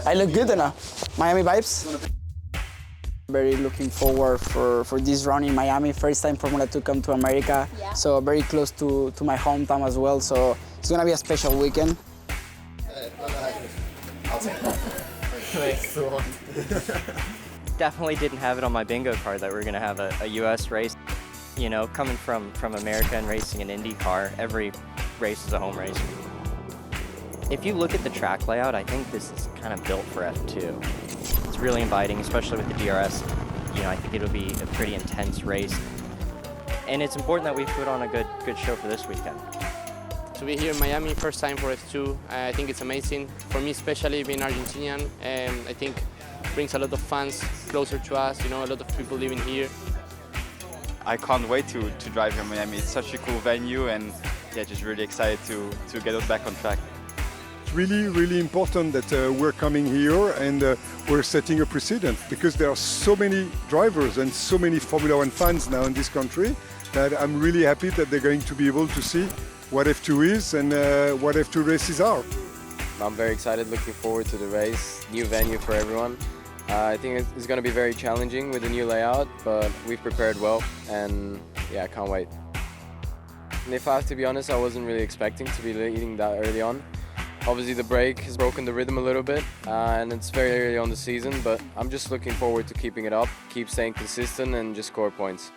I look good enough. Miami vibes. Very looking forward for this run in Miami. First time Formula 2 come to America, so very close to my hometown as well. So it's gonna be a special weekend. Definitely didn't have it on my bingo card that we're gonna have a US race. You know, coming from America and racing an Indy car, every race is a home race. If you look at the track layout, I think this is kind of built for F2. It's really inviting, especially with the DRS. You know, I think it'll be a pretty intense race. And it's important that we put on a good show for this weekend. To be here in Miami, first time for F2, I think it's amazing. For me especially, being Argentinian, I think brings a lot of fans closer to us, you know, a lot of people living here. I can't wait to drive here in Miami. It's such a cool venue and yeah, just really excited to get us back on track. It's really important that we're coming here and we're setting a precedent because there are so many drivers and so many Formula One fans now in this country that I'm really happy that they're going to be able to see what F2 is and what F2 races are. I'm very excited, looking forward to the race, new venue for everyone. I think it's going to be very challenging with the new layout, but we've prepared well and yeah, I can't wait. And if I have to be honest, I wasn't really expecting to be leading that early on. Obviously the break has broken the rhythm a little bit and it's very early on the season, but I'm just looking forward to keeping it up, keep staying consistent and just score points.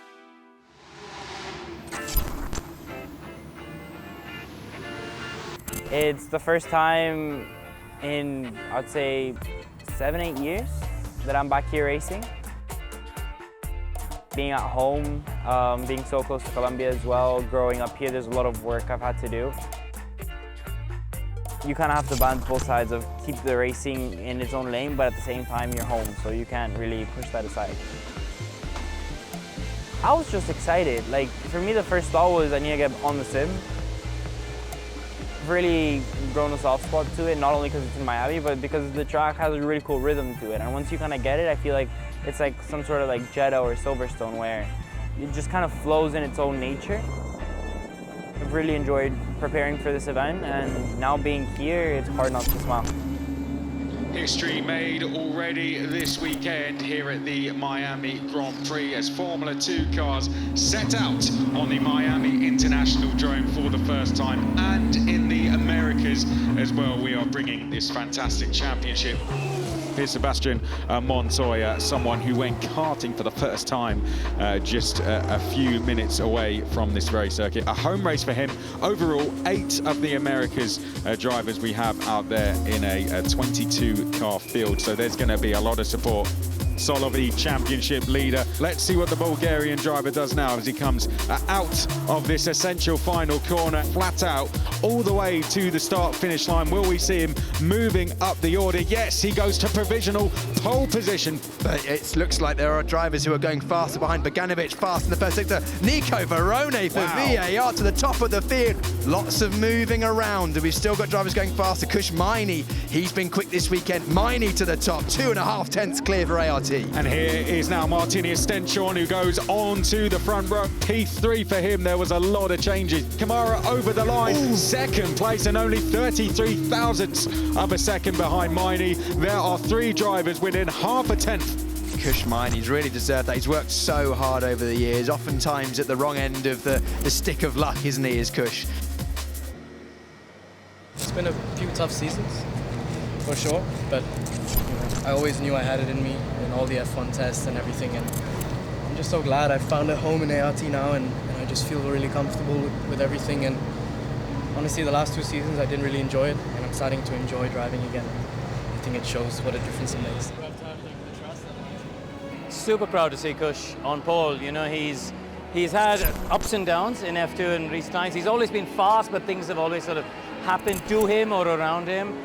It's the first time in, I'd say, 7-8 years that I'm back here racing. Being at home, being so close to Colombia as well, growing up here, there's a lot of work I've had to do. You kind of have to balance both sides of keep the racing in its own lane, but at the same time you're home, so you can't really push that aside. I was just excited. Like, for me, the first thought was I need to get on the sim. Really grown a soft spot to it, not only because it's in Miami, but because the track has a really cool rhythm to it. And once you kind of get it, I feel like it's like some sort of like Jeddah or Silverstone where it just kind of flows in its own nature. I've really enjoyed preparing for this event, and now being here, it's hard not to smile. History made already this weekend here at the Miami Grand Prix as Formula 2 cars set out on the Miami International Drome for the first time, and in the Americas as well. We are bringing this fantastic championship. Here's Sebastian Montoya, someone who went karting for the first time just a few minutes away from this very circuit. A home race for him. Overall, 8 of the Americas drivers we have out there in a 22 car field. So there's going to be a lot of support. Solov, the championship leader. Let's see what the Bulgarian driver does now as he comes out of this essential final corner, flat out, all the way to the start-finish line. Will we see him moving up the order? Yes, he goes to provisional pole position. But it looks like there are drivers who are going faster behind. Bogdanovic fast in the first sector. Nico Verone for VAR to the top of the field. Lots of moving around. We've still got drivers going faster. Kush Miney, he's been quick this weekend. Miney to the top, 2.5 tenths clear for ART. And here is now Martini Stenchorn, who goes on to the front row. P3 for him. There was a lot of changes. Kamara over the line. Ooh. Second place and only 33 thousandths of a second behind Miney. There are 3 drivers within half a tenth. Kush Miney's really deserved that. He's worked so hard over the years, oftentimes at the wrong end of the stick of luck, isn't he, is Kush? It's been a few tough seasons, for sure, but I always knew I had it in me in all the F1 tests and everything, and I'm just so glad I found a home in ART now, and I just feel really comfortable with everything. And honestly, the last 2 seasons I didn't really enjoy it, and I'm starting to enjoy driving again. I think it shows what a difference it makes. Super proud to see Kush on pole. You know, he's had ups and downs in F2 in recent times. He's always been fast, but things have always sort of happened to him or around him.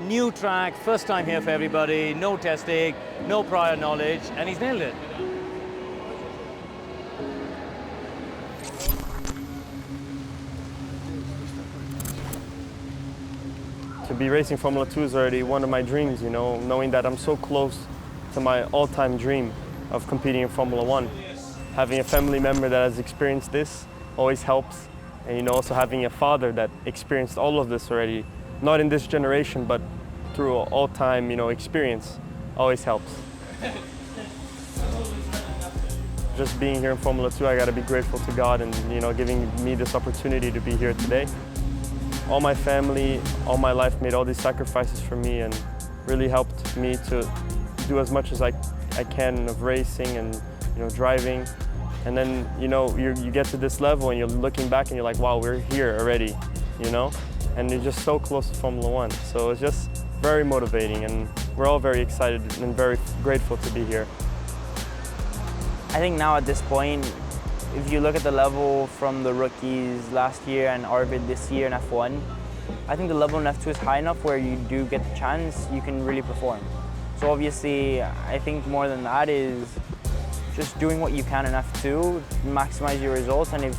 New track, first time here for everybody, no testing, no prior knowledge, and he's nailed it. To be racing Formula 2 is already one of my dreams, you know, knowing that I'm so close to my all-time dream of competing in Formula 1. Having a family member that has experienced this always helps, and you know, also having a father that experienced all of this already. Not in this generation, but through all time, experience always helps. Just being here in Formula 2, I got to be grateful to God and giving me this opportunity to be here today. All my family, all my life made all these sacrifices for me and really helped me to do as much as I can of racing and driving. And then you get to this level and you're looking back and you're like, wow, we're here already, and you're just so close to Formula 1. So it's just very motivating, and we're all very excited and very grateful to be here. I think now at this point, if you look at the level from the rookies last year and Arvid this year in F1, I think the level in F2 is high enough where you do get the chance, you can really perform. So obviously, I think more than that is just doing what you can in F2, maximize your results, and if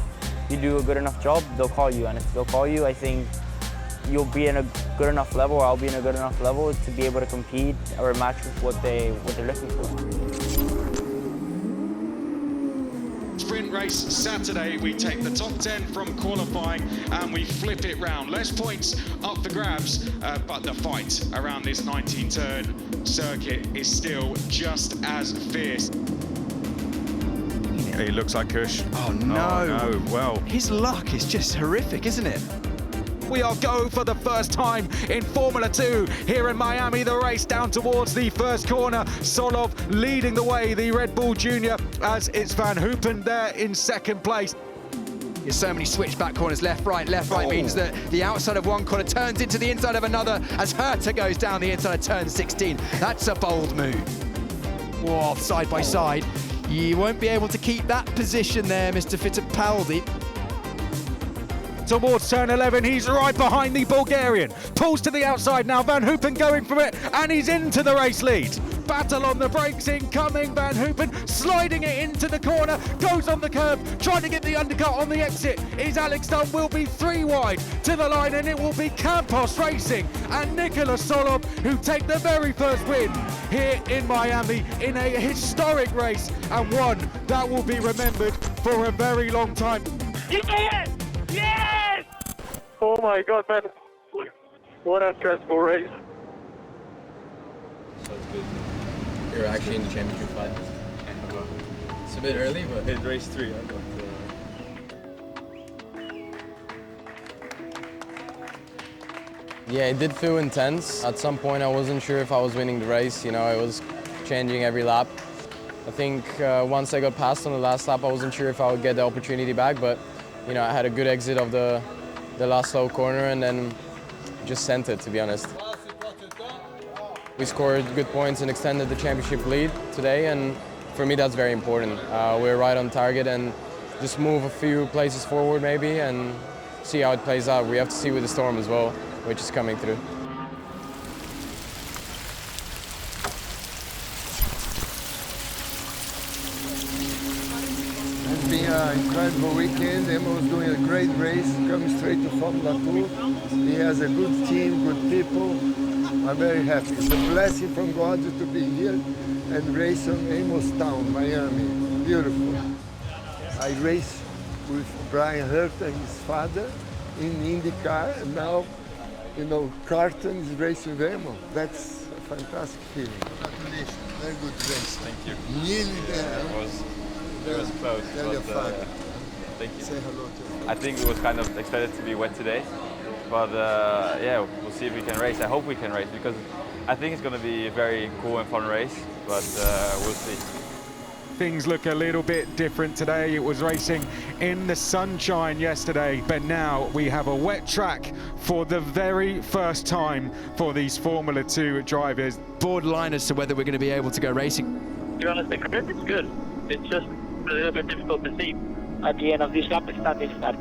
you do a good enough job, they'll call you. And if they'll call you, I think you'll be in a good enough level, or I'll be in a good enough level to be able to compete or match with what they're looking for. Sprint race Saturday, we take the top 10 from qualifying and we flip it round. Less points up for grabs, but the fight around this 19-turn circuit is still just as fierce. It looks like Kush. Oh no. Oh, no. Well, his luck is just horrific, isn't it? We are go for the first time in Formula 2 here in Miami. The race down towards the first corner. Solov leading the way, the Red Bull Junior, as it's Van Hoopen there in second place. There's so many switchback corners, left, right means that the outside of one corner turns into the inside of another as Herta goes down the inside of turn 16. That's a bold move. Whoa, side by side. You won't be able to keep that position there, Mr. Fittipaldi. Towards turn 11, he's right behind the Bulgarian. Pulls to the outside now, Van Hoopen going from it, and he's into the race lead. Battle on the brakes incoming, Van Hoopen sliding it into the corner, goes on the curb, trying to get the undercut on the exit. Is Alex Dunn, will be 3 wide to the line, and it will be Campos Racing and Nicolas Solov who take the very first win here in Miami in a historic race, and one that will be remembered for a very long time. Yes! Yes! Oh my God, man. What a stressful race. So it's good. You're actually in the championship fight. It's a bit early, but... It's race 3, Yeah, it did feel intense. At some point I wasn't sure if I was winning the race, I was changing every lap. I think once I got past on the last lap, I wasn't sure if I would get the opportunity back, but I had a good exit of the last slow corner and then just sent it, to be honest. We scored good points and extended the championship lead today, and for me that's very important. We're right on target and just move a few places forward maybe and see how it plays out. We have to see with the storm as well, which is coming through. It's been an incredible weekend. Emma was doing a great race, coming straight to Formula 2. He has a good team, good people. I'm very happy. It's a blessing from God to be here and race on Amos Town, Miami. Beautiful. I raced with Brian Herta and his father in IndyCar, and now, Colton is racing with Amos. That's a fantastic feeling. Congratulations. Very good race. Thank you. Nearly there. It was close. Tell your father. Thank you. Say hello to him. I think it was kind of expected to be wet today, but yeah, we'll see if we can race. I hope we can race because I think it's going to be a very cool and fun race, but we'll see. Things look a little bit different today. It was racing in the sunshine yesterday, but now we have a wet track for the very first time for these Formula 2 drivers. Borderline as to whether we're going to be able to go racing. To be honest, the grip is good. It's just a little bit difficult to see at the end of this lap. It's not this start.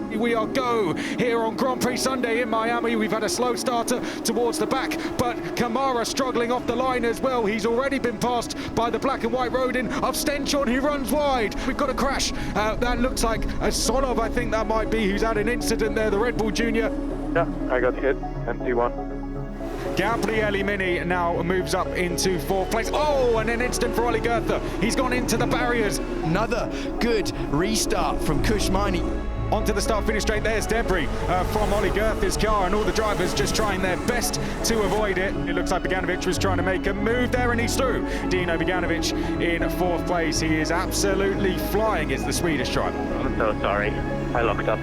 We are go here on Grand Prix Sunday in Miami. We've had a slow starter towards the back, but Kamara struggling off the line as well. He's already been passed by the black and white Rodin of Stenchon, who runs wide. We've got a crash. That looks like a Solov, I think that might be, who's had an incident there, the Red Bull Junior. Yeah, I got hit, MT1. Gabriele Mini now moves up into 4th place. Oh, and an instant for Olli Goethe. He's gone into the barriers. Another good restart from Kush Maini. onto the start-finish straight. There's debris from Ollie Goethes' car, and all the drivers just trying their best to avoid it. It looks like Beganovic was trying to make a move there, and he's through. Dino Beganovic in 4th place. He is absolutely flying as the Swedish driver. I'm so sorry. I locked up.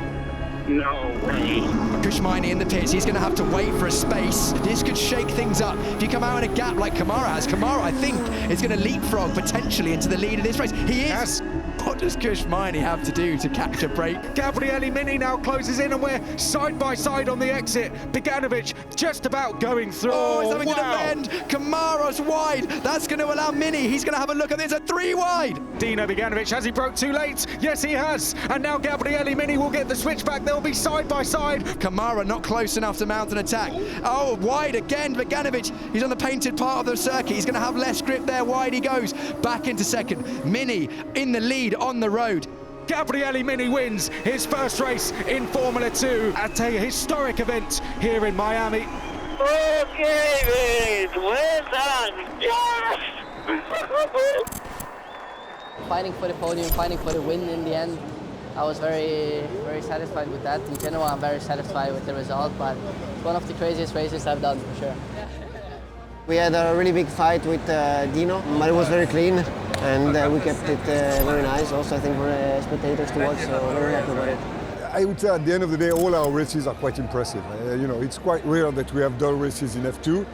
No way. Kushmaini in the pits, he's going to have to wait for a space. This could shake things up. If you come out in a gap like Kamara has, Kamara, I think, is going to leapfrog potentially into the lead of this race. He is. Yes. What does Kushmaini have to do to catch a break? Gabriele Mini now closes in, and we're side by side on the exit. Beganovic just about going through. Oh, it's having an event. Kamara's wide. That's going to allow Mini. He's going to have a look at this. A 3 wide. Dino Beganovic, has he broke too late? Yes, he has. And now Gabriele Mini will get the switch back. They'll be side by side. Kamara not close enough to mount an attack. Oh, wide again. Beganovic, he's on the painted part of the circuit. He's going to have less grip there. Wide he goes. Back into second. Mini in the lead on the road. Gabriele Mini wins his first race in Formula 2 at a historic event here in Miami. Okay, mate. Well done. Yes! Fighting for the podium, fighting for the win in the end. I was very satisfied with that. In general, I'm very satisfied with the result, but it's one of the craziest races I've done, for sure. We had a really big fight with Dino, but it was very clean, and we kept it very nice. Also, I think for the spectators to watch, so very happy about it. I would say at the end of the day, all our races are quite impressive. You know, it's quite rare that we have dull races in F2,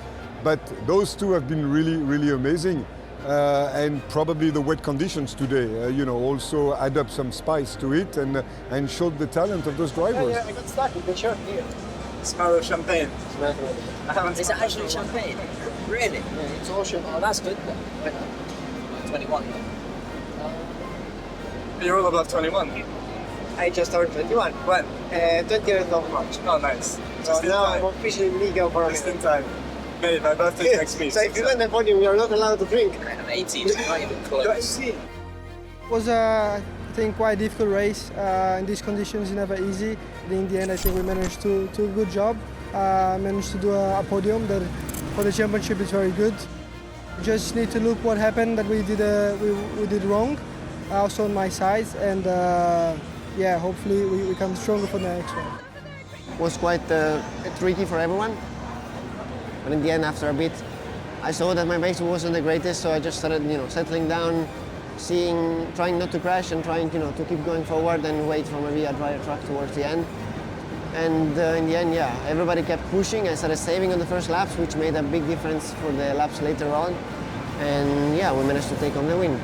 but those two have been really, really amazing. And probably the wet conditions today, you know, also add up some spice to it and showed the talent of those drivers. Yeah, I got stuck in the shirt here. Smell of champagne. Is it actually champagne? Really? Yeah, it's all champagne. Oh, that's good. 21. You're all about 21. I just turned 21. When? 20th of March. Oh, nice. So now I'm officially legal for just in time. Mate, my birthday next week. So if you win the podium, you're not allowed to drink. I'm 18, not even close. It was, I think, quite a difficult race. In these conditions, it's never easy. But in the end, I think we managed to do a good job. Managed to do a podium that for the championship is very good. Just need to look what happened that we did wrong, also on my side, and yeah, hopefully we come stronger for the next one. It was quite tricky for everyone. But in the end, after a bit, I saw that my race wasn't the greatest, so I just started, you know, settling down, trying not to crash and trying, you know, to keep going forward and wait for maybe a drier track towards the end. And in the end, yeah, everybody kept pushing. I started saving on the first laps, which made a big difference for the laps later on. And yeah, we managed to take on the win.